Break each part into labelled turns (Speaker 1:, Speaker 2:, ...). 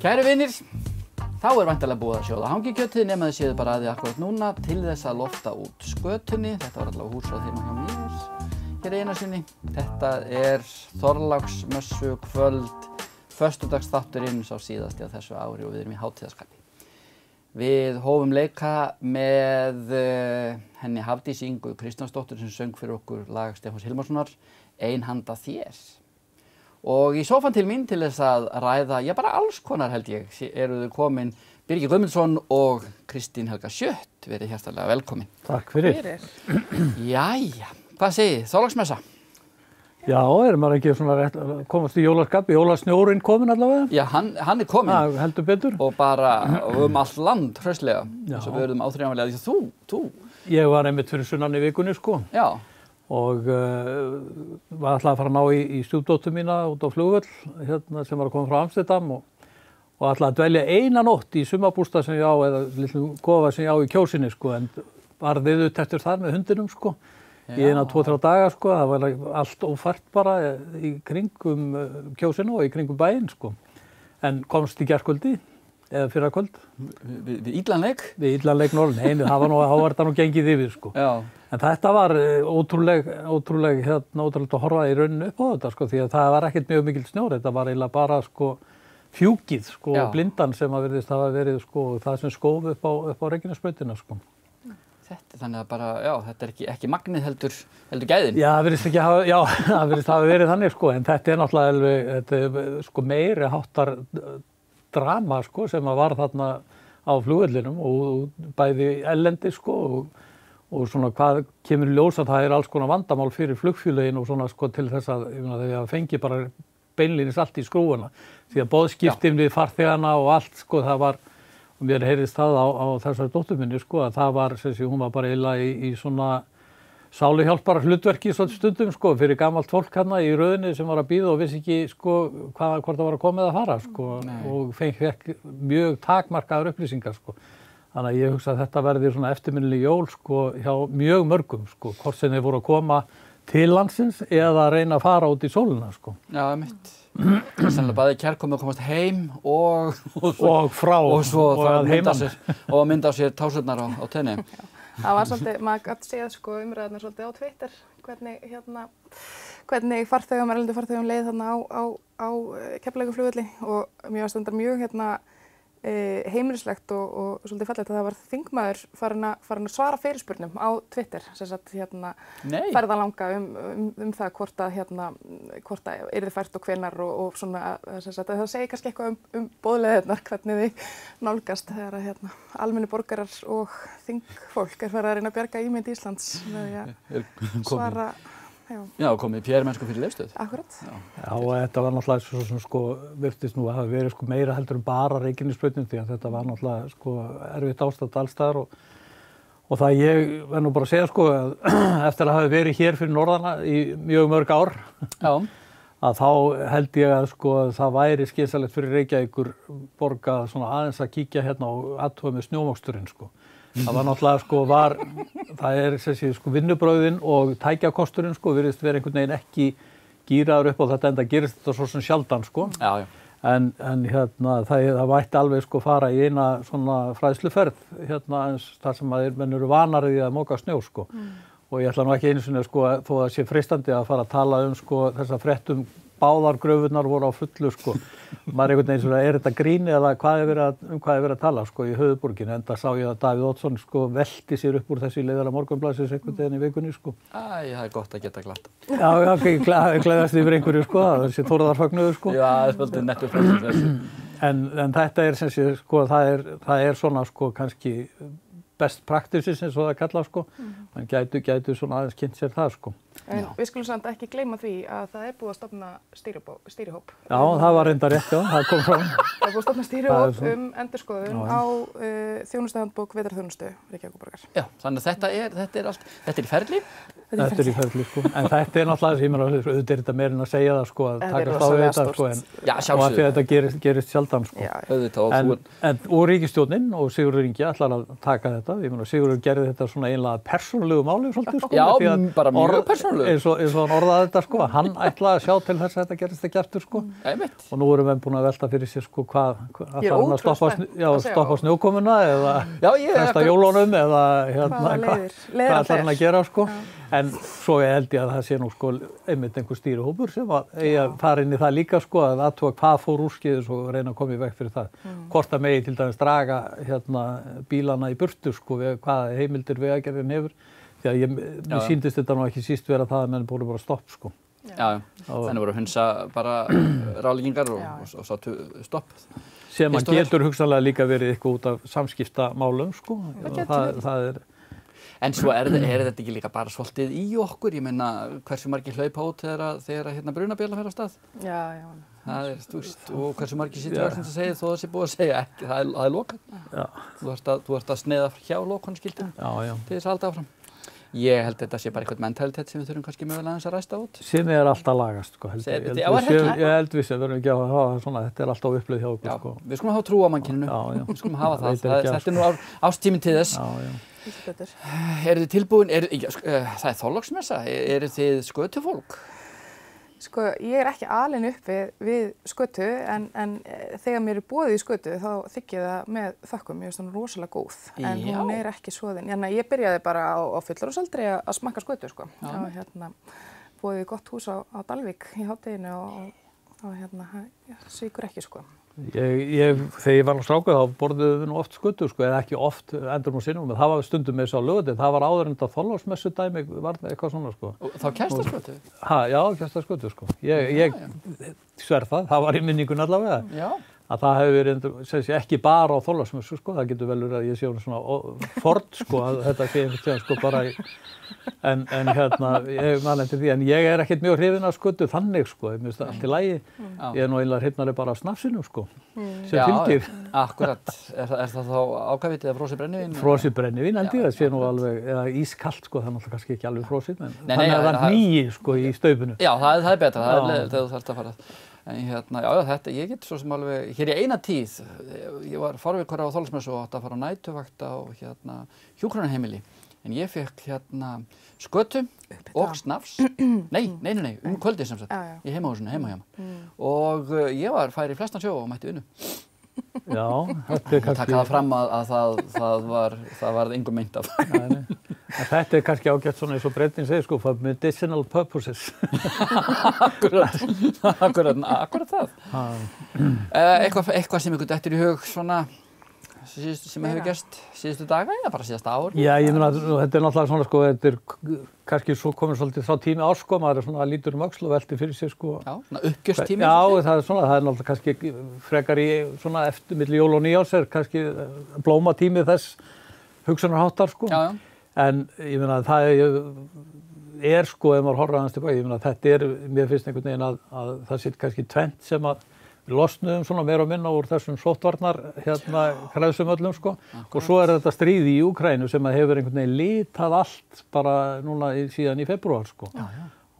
Speaker 1: Kæru vinir, þá væntanlega búið að sjóða hangikjötið nema þið séu bara að þið akkurat núna til þess að lofta út skötunni. Þetta var allavega húsráð heima hjá mér hér eina sinni. Þetta er Þorláksmessu kvöld, föstudagsþátturinn sá síðasti á þessu ári og við erum í hátíðarskapi. Við hófum leika með henni Hafdísi Ingu Kristjánsdóttur sem söng fyrir okkur lag Stefáns Hilmarssonar, Ein handa þér. Og í sófann til mín til þess að ræða, já bara alls konar held ég, eru þau komin Birgir Guðmundsson og Kristín Helga Schjött. Verið hjartanlega velkomin.
Speaker 2: Takk fyrir.
Speaker 1: Jæja, hvað segið þið? Þorláksmessa?
Speaker 2: Já, maður ekki svona rétt komast í jólaskap, jólasnjórinn komin allavega?
Speaker 1: Já, hann er komin.
Speaker 2: Já, heldur betur.
Speaker 1: Og bara allt land hraustlega. Svo við verðum áþreifanlega því þú.
Speaker 2: Ég var einmitt fyrir sunnan í vikunni, sko.
Speaker 1: Já.
Speaker 2: Og var alltaf að fara að ná í stjúpdóttur mína út á flugvöll, hérna, sem var að koma frá Amsterdam og alltaf að dvelja eina nótt í sumarbústað sem ég á, eða litlum kofa sem ég á í Kjósinni, sko, en var viðut eftir þar með hundinum, sko. Í 1-2-3 daga, sko, það var allt ófært bara í kringum Kjósinu og í kringum bæinn, sko. En komst í gærkvöldi, eða fyrrakvöld.
Speaker 1: Við illan leik?
Speaker 2: Við illan leik Norðin, það var þetta nú gengið yfir, sko.
Speaker 1: Já.
Speaker 2: En þetta var ótrúlega að horfa í rauninu upp á þetta, sko, því að það var ekkert mjög mikil snjór, þetta var eiginlega bara, sko, fjúkið, sko, blindan sem að virðist hafa verið, sko, það sem skóf upp á Reykjanesbrautina, sko.
Speaker 1: Þannig að bara, já, þetta er ekki magnið heldur gæðin.
Speaker 2: Já, það virðist hafa verið þannig, sko, en þetta er náttúrulega alveg, þetta er, sko, meiri háttar drama, sko, sem að var þarna á flugvellinum og bæði erlendi, sko, og svona hvað kemur í ljós að það er alls konar vandamál fyrir flugfélögin og svona, sko, til þess að, þau fengi bara beinlínis allt í skrúfuna. Því að boðskiptin við farþegana og allt, sko, það var, og mér heyrðist það á þessari dóttur minni, sko, að það var, hún var bara eiginlega í svona sáluhjálpara hlutverki stundum, sko, fyrir gamalt fólk hérna í röðinni sem var að bíða og vissi ekki, sko, hvort það var að koma eða fara, sko, og fekk mjög takmarkaðar upplýsingar, sko. Þannig að ég hugsa að þetta verði svona eftirminnileg jól, sko, hjá mjög mörgum, sko, hvort sem þeir voru að koma til landsins eða að reyna að fara út í sólina, sko.
Speaker 1: Já, mitt. Sannlega bæði kærkomið að komast heim og
Speaker 2: frá
Speaker 1: og svo
Speaker 2: og
Speaker 1: mynda á sér tásurnar á tenni.
Speaker 3: Það var svolítið, maður gæti séð, sko, umræðarnar svolítið á Twitter, hvernig farþegum, erlendu farþegum leið þarna á Keflavíkurflugvelli og mér var stundar mjög heimilislegt og svolítið fallegt að það var þingmaður farin að svara fyrirspurnum á Twitter, sem sagt ferðalanga um það hvort að yrði fært og hvenær og svona, sem sagt það segir kannski eitthvað boðleiðirnar, hvernig þið nálgast þegar að almenni borgarar og þingfólk farið að reyna að bjarga ímynd Íslands með því að svara. Já,
Speaker 1: komið PR-mennsku fyrir Leifsstöð.
Speaker 3: Akkurat.
Speaker 2: Já, og þetta var náttúrulega svo sem, sko, virtist nú að hafa verið, sko, meira heldur en bara Reykjanesbrautin, því að þetta var náttúrulega, sko, erfitt ástand alls staðar og það ég verð nú bara að segja, sko, að eftir að hafa verið hér fyrir norðana í mjög mörg ár, að þá held ég að, sko, það væri skynsamlegt fyrir Reykjavíkur borg að svona aðeins að kíkja hérna og athuga með snjómoksturinn, sko. Það var náttúrulega, sko, það er þessi, sko, vinnubrögðin og tækjakosturinn, sko, virðist verið einhvern veginn ekki gíraður upp á þetta, en það gerist þetta svo sem sjaldan, sko.
Speaker 1: Já.
Speaker 2: En það mætti alveg, sko, fara í eina svona fræðsluferð, þar sem menn eru vanari því að moka snjó, sko. Og ég ætla nú ekki einu sinni, sko, þó að það sé freistandi að fara að tala sko, þessa fréttum báðar gröfurnar voru á fullu, sko. Maður einhvern veginn svona, er þetta gríni eða hvað er verið að tala, sko, í höfuðborginni. Enda sá ég að Davíð Oddsson, sko, velti sér upp úr þessu í leiðara Morgunblaðsins einhvern veginn í vikunni, sko.
Speaker 1: Það er gott að geta glatt.
Speaker 2: Já, gleðast yfir einhverju, sko, þessi Þórðarfagnuður, sko.
Speaker 1: Já, það er svolítið nettur fyrir þessu.
Speaker 2: En þetta er sem sé, sko, það er svona, sko, kannski best practices eins og það kalla, sko. Man gætu svona aðeins kynnt sér það, sko.
Speaker 3: En við skulum samt ekki gleyma því að það er búið að stofna stýrihóp.
Speaker 2: Já, það var reyndar rétt, já, það kom fram.
Speaker 3: Það er búið að stofna stýrihóp endurskoðun á þjónustuhandbók vetrarþjónustu Reykjavíkurborgar.
Speaker 1: Já, þannig að þetta er í ferli.
Speaker 2: Þetta í ferli, sko. En þetta náttúrulega, ég meina, auðvitað þetta meira en að segja það, sko, að takast á við þetta, sko, og að því að þetta gerist sjaldan, sko. En ríkisstjórnin og Sigurður Ingi ætlar að taka þetta, ég meina, Sigurður gerði þetta svona einlega persónulegu máli, svolítið, sko.
Speaker 1: Já, bara mjög persónulegu.
Speaker 2: Eins og hann orðaði þetta, sko, hann ætlaði að sjá til þess að þetta gerist ekki aftur, sko. Og nú erum við búin að velta fyrir sér, sko, hvað hann að stoppa snjókomuna eða fresta jólunum eða hvað ætlar hann að gera, sko. En svo held ég að það sé nú sko einmitt einhver stýrihópur sem að eigi að fara inn í það líka sko að athuga hvað fór úrskeiðis og reyna að koma í veg fyrir það. Hvort að megi til dæmis draga bílana í burtu sko við hvað heimildir Vegagerðin hefur. Því að mér sýndist þetta nú ekki síst vera það að menn búið bara stopp sko.
Speaker 1: Já, þannig voru að hunsa bara ráðleggingar og sáttu stopp.
Speaker 2: Sem að getur hugsanlega líka verið eitthvað út af samskiptamálum sko. Það
Speaker 1: En svo þetta ekki líka bara svolítið í okkur, ég meina hversu margir hlaupa út þegar brunabélan fer af stað.
Speaker 3: Já.
Speaker 1: Það þú veist, og hversu margir sitja verðsins að segja þó það sé búið að segja ekki, það er lokað.
Speaker 2: Já.
Speaker 1: Þú ert að sneiða hjá lokunarskiltinu til þess að halda áfram. Ég held þetta sé bara eitthvað mentalitet sem við þurfum kannski mögulega aðeins að ræsta út.
Speaker 2: Sem alltaf lagast, sko. Ég held við sem verðum ekki að hafa svona, þetta er alltaf upplöð hjá okkur, sko.
Speaker 1: Við skulum hafa trú á mannkyninu, við skulum hafa það. Þetta er nú ástíminn til þess. Eru þið tilbúin, það er Þorláksmessa, eru þið skötufólk?
Speaker 3: Sko, ég er ekki alin upp við skötu en þegar mér er boðið í skötu þá þykk ég það með þökkum, ég finnst hún rosalega góð en hún er ekki svoðin. Ég byrjaði bara á fullorðsaldri að smakka skötu sko. Boðið í gott hús á Dalvík í hádeginu og svíkur ekki sko.
Speaker 2: Þegar ég var á stráku þá borðuðum við nú oft skötu sko, eða ekki oft endur nú sinnum, það var stundum með þess á lögati, það var áður en þetta Þorláksmessu dæmi var eitthvað svona sko.
Speaker 1: Og þá Kjæstarskötu?
Speaker 2: Já, Kjæstarskötu sko. Ég sver það var í minningun allavega.
Speaker 1: Já.
Speaker 2: Að það hefur verið ekki bara á Þorláksmessu sko, það getur vel verið að ég sé svona ford sko, að þetta sé einhvern veginn sko bara en ég man eftir því, en ég er ekkert mjög hrifinn af skötu þannig sko, ég finnst það allt í lagi. Ég er nú eiginlega hrifnari bara af snafsinu sko, sem fylgir.
Speaker 1: Akkurat, er það þá ákafið eða frosið brennivín?
Speaker 2: Frosið brennivín held ég, það sé nú alveg, eða ískalt sko, það er náttúrulega kannski ekki alveg frosið, en þannig að það nýi sko í staupinu. Já,
Speaker 1: það er betra, það er leðilegt þegar þú þarft að fara. En þetta, ég get svo sem alveg, hér í eina tíð, ég var forvikur á Þorláksmessu og átti að fara á nætuvakt á hjúkrunarheimili, en ég fekk skötu og snafs, nei, kvöldið sem sagt, í heimahúsinu, heima hjá maður, og ég var fær í flestan sjó og mætti unnu.
Speaker 2: Já, þetta er kannski...
Speaker 1: Taka það fram að það var engum meint af.
Speaker 2: Þetta er kannski ágætt svona eins og Brettin segir sko, for medicinal purposes.
Speaker 1: Akkurat það. Eitthvað sem ykkur dettur í hug svona sem hefur gerst síðustu daga eða bara síðasta ár?
Speaker 2: Já, ég meina, þetta er náttúrulega svona sko, þetta er kannski svo komið svolítið þá tími árs sko, maður er svona lítur öxl og veltir fyrir sig sko.
Speaker 1: Já, svona uppgjörstími?
Speaker 2: Já, það er náttúrulega kannski frekar í svona eftir milli jól og nýjárs er kannski blómatími þess hugsunarháttar sko.
Speaker 1: Já.
Speaker 2: En ég meina, það er sko, ef maður horfir aðeins tilbaka, ég meina, þetta er, mér finnst einhvern veginn að það sitt kannski tvennt sem að við losnuðum svona meira og minna úr þessum sóttvarnar kræðsum öllum sko. Og svo er þetta stríð í Úkraínu sem að hefur einhvern veginn litað allt bara núna síðan í febrúar sko.
Speaker 1: Já.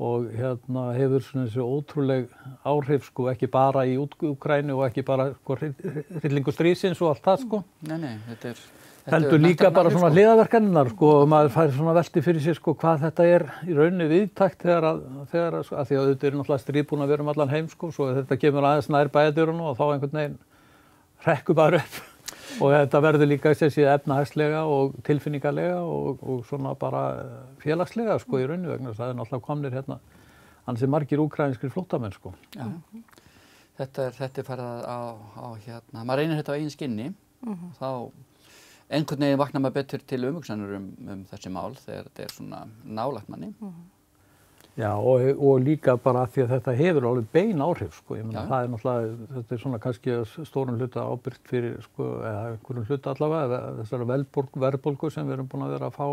Speaker 2: Og hefur svona þessi ótrúleg áhrif sko, ekki bara í Úkraínu og ekki bara sko, hryllingu stríðsins og allt það sko.
Speaker 1: Nei, þetta er...
Speaker 2: Heldur líka bara svona hliðarverkanirnar sko, og maður fær svona velti fyrir sér sko hvað þetta er í rauninni viðtækt þegar að því að auðvitað er náttúrulega stríð búin að vera allan heim sko, svo þetta kemur aðeins nær bæjardyrunum og þá einhvern veginn hrekkur bara upp og þetta verður líka þessi efnahagslega og tilfinningalega og svona bara félagslega sko í rauninni vegna þess að það er náttúrulega komnir ansi margir úkraínskir flóttamenn sko.
Speaker 1: Já. Þetta er farið á maður reynir þetta á eigin skinni, þá einhvern veginn vaknar maður betur til umhugsanir þessi mál þegar þetta er svona nálægt manni.
Speaker 2: Já, og líka bara því að þetta hefur alveg bein áhrif, sko. Ég meina, það er náttúrulega, þetta er svona kannski stórum hluta ábyrgt fyrir, sko, eða einhverjum hluta allavega, þessari verðbólgu sem við erum búin að vera að fá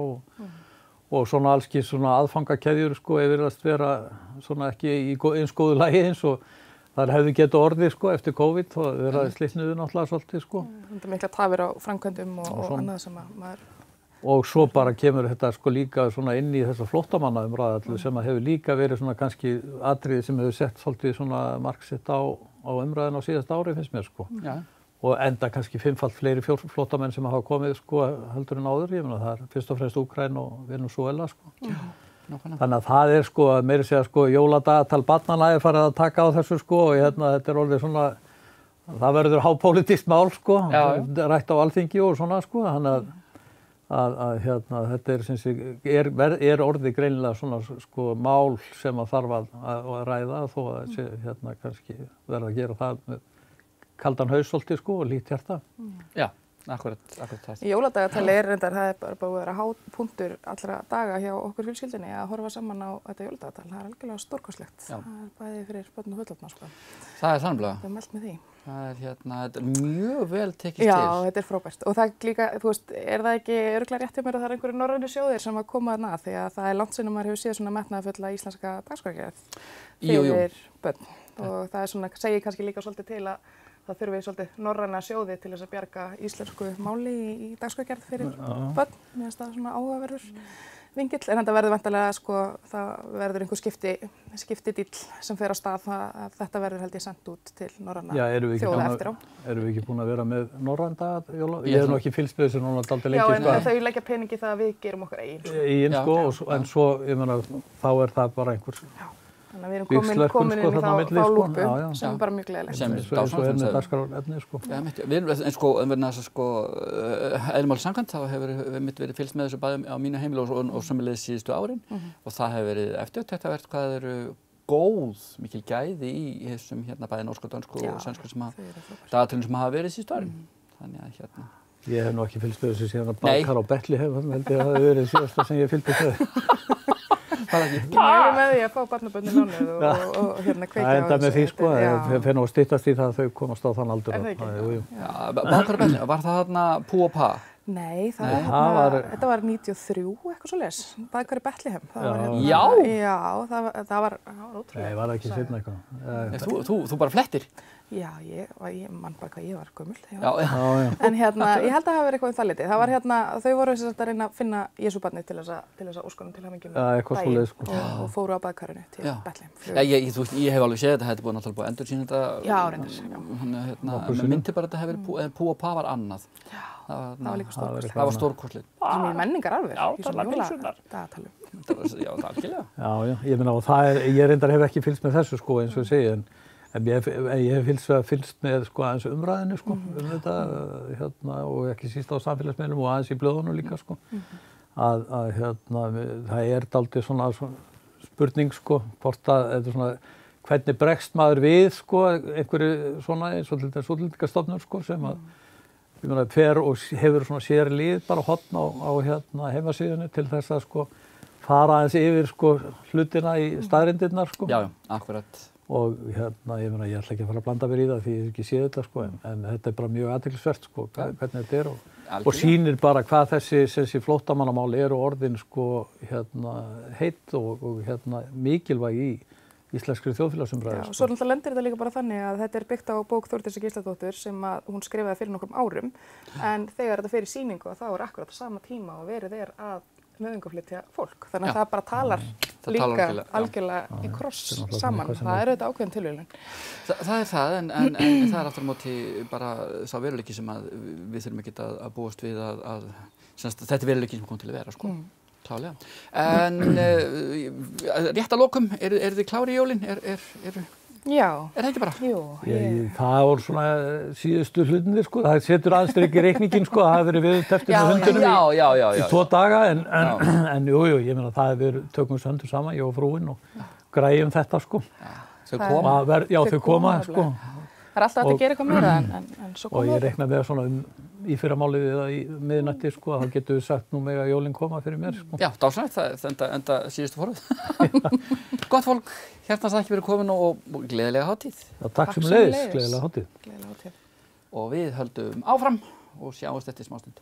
Speaker 2: og svona allskis svona aðfangakeðjur, sko, virðast vera svona ekki í eins góðu lagi eins og þar hefði getið orðið sko eftir COVID og verið slitnuðu náttúrulega svolítið sko.
Speaker 3: Þetta er mikla tafir á framkvæmdum og annað sem maður
Speaker 2: Og svo bara kemur þetta sko líka svona inn í þessa flóttamannaumræðu sem hefur líka verið svona kannski atriði sem hefur sett svolítið svona marksitt á umræðuna á síðasta ári finnst mér sko. Já. Og enda kannski 5-falt fleiri flóttamenn sem hafa komið sko heldur en áður, ég meina það fyrst og fremst Úkraína og Venesúela sko. Já. Þannig að það sko meira segja sko jóladagatal barnanna farið að taka á þessu sko og þetta orðið svona, það verður hápólitískt mál sko, rætt á Alþingi og svona sko, þannig að þetta er orðið greinilega svona sko mál sem að þarf að ræða þó að sé kannski verða að gera það með kaldan haussolti sko og lít hjarta.
Speaker 1: Já, akkurat það.
Speaker 3: Í jóladagatali reyndar, það bara búið að vera hápunktur allra daga hjá okkur fjölskyldunni að horfa saman á þetta jóladagatal. Það algjörlega stórkostlegt. Það bæði fyrir börn og fullorðna sko.
Speaker 1: Það sannlega.
Speaker 3: Það mælt með því.
Speaker 1: Þetta mjög vel tekist til.
Speaker 3: Já, þetta frábært. Og það líka, þú veist, það ekki örugglega rétt hjá mér að það einhverjir norrænu sjóðir sem að koma þarna því að það langt sinni maður hefur séð svona metnaðarfulla íslenska dagskrárgerð fyrir börn. Og það svona, segir kannski líka svolítið til að það þurfi svolítið norræna sjóði til þess að bjarga íslensku máli í dagskrárgerð fyrir börn. Mér finnst það svona áhugaverður vingill, en þetta verður væntanlega sko, það verður einhver skiptidíll sem fer á stað að þetta verður held ég sendt út til norræna þjóða eftir á.
Speaker 2: Erum við ekki búin að vera með norrænda jóla? Ég hef nú ekki fylgst með þessu núna dálítið lengi.
Speaker 3: Já, en þau leggja peningi það að við gerum okkar eigin.
Speaker 2: Eigin sko, en svo, ég meina, þá það bara einhver
Speaker 3: Þannig að við erum komin inn í þá lúpu sem bara mjög gleðilegt.
Speaker 2: Sem er með dagskrárefni sko.
Speaker 1: Já, en sko, eðlimáli samkvæmt þá hefur verið fylgst með þessu bæði á mínu heimili og sömuleiðis síðustu árin og það hefur verið eftirtektarvert hvað eru góð mikil gæði í þessum bæði norsku, dönsku og sænsku dagatalinu sem hafa verið síðustu árin. Þannig að
Speaker 2: Ég hef nú ekki fylgst með þessu síðan að Bakar á Betlehem, held ég að það hefur verið síðasta sem ég fylgdist með.
Speaker 3: Ég mæli með því að fá barnabörnin lánuð og kveikja á þessu.
Speaker 2: Það enda með því sko, það fer nú að styttast í það að þau komast á þann aldur.
Speaker 1: Bakar á Betlehem, var það þarna Pú og Pa?
Speaker 3: Nei, þetta var 93 eitthvað svoleiðis, Bakar í Betlehem.
Speaker 1: Já?
Speaker 3: Já, það var ótrúlega.
Speaker 2: Nei, var það ekki seinna eitthvað.
Speaker 1: Þú bara flettir?
Speaker 3: Já, ég man bara hvað ég var gömul.
Speaker 1: Já.
Speaker 3: En ég held að það hafi verið eitthvað það litið. Það var þau voru að reyna að finna Jesúbarnið til þess að óska honum til hamingju með daginn og fóru á baðkarinu til Betlehem.
Speaker 1: Ég hef alveg séð þetta, þetta búið náttúrulega búið að endursýna þetta.
Speaker 3: Já, reyndar.
Speaker 1: Mér myndi bara að þetta hefði verið Pú og Pa var annað.
Speaker 3: Það var líka stórkostlegt.
Speaker 1: Það var stórkostlegt.
Speaker 3: Það er menningararfur í svona
Speaker 1: jóladagatalum. Já, algjörlega.
Speaker 2: Já, ég meina og ég reyndar hef ekki fylgst með þessu sko eins og ég segi en ég hef fylgst með sko aðeins umræðinu sko þetta og ekki síst á samfélagsmiðlum og aðeins í blöðunum líka sko að það dálítið svona spurning sko hvort að þetta svona hvernig bregst maður við sko einhverju svona eins og til þess útlendingastofnun sko sem að ég meina fer og hefur svona sér lið bara horn á heimasíðunni til þess að sko fara aðeins yfir sko hlutina í staðreyndirnar sko.
Speaker 1: Já, akkurat.
Speaker 2: Og ég meina ég ætla ekki að fara að blanda mér í það því ég hef ekki séð þetta sko en þetta bara mjög athyglisvert sko hvernig þetta og sýnir bara hvað þessi flóttamannamál eru orðin sko heitt og mikilvæg í íslenskri þjóðfélagsumræðu.
Speaker 3: Já, svo náttúrulega lendir þetta líka bara þannig að þetta byggt á bók Þórdísar Gísladóttur sem að hún skrifaði fyrir nokkrum árum en þegar þetta fer í sýningu þá akkurat á sama tíma og verið að nauðungarflytja fólk. Þannig að það bara talar líka algjörlega í kross saman. Það auðvitað ákveðin tilviljun.
Speaker 1: Það það, en það aftur á móti bara sá veruleiki sem að við þurfum ekki að búast við að þetta veruleiki sem kom til að vera, sko. Klálega. En rétt að lokum, eru þið klári í jólin?
Speaker 3: Já.
Speaker 1: Það ekki bara?
Speaker 3: Jú.
Speaker 2: Það voru svona síðustu hlutinir sko, það setur aðstryk í reikningin sko, það hefur verið viðteftir með hundunum í 2 daga en jú, ég meina það hefur verið tökum við höndur saman, ég og frúin og græjum þetta sko.
Speaker 1: Þau koma?
Speaker 2: Já, þau koma sko.
Speaker 3: Það alltaf að gera eitthvað meira en svo koma.
Speaker 2: Og ég reikna með svona í fyrramálið eða í miðnætti sko, þá getum við sagt nú mega jólin koma fyrir mér sko.
Speaker 1: Já, dásanlegt, enda síðustu forvöð. Gott fólk, hjartans þakki fyrir komin og gleðilega hátíð.
Speaker 2: Já, takk sem leiðis, gleðilega hátíð.
Speaker 1: Og við höldum áfram og sjáumst eftir smástund.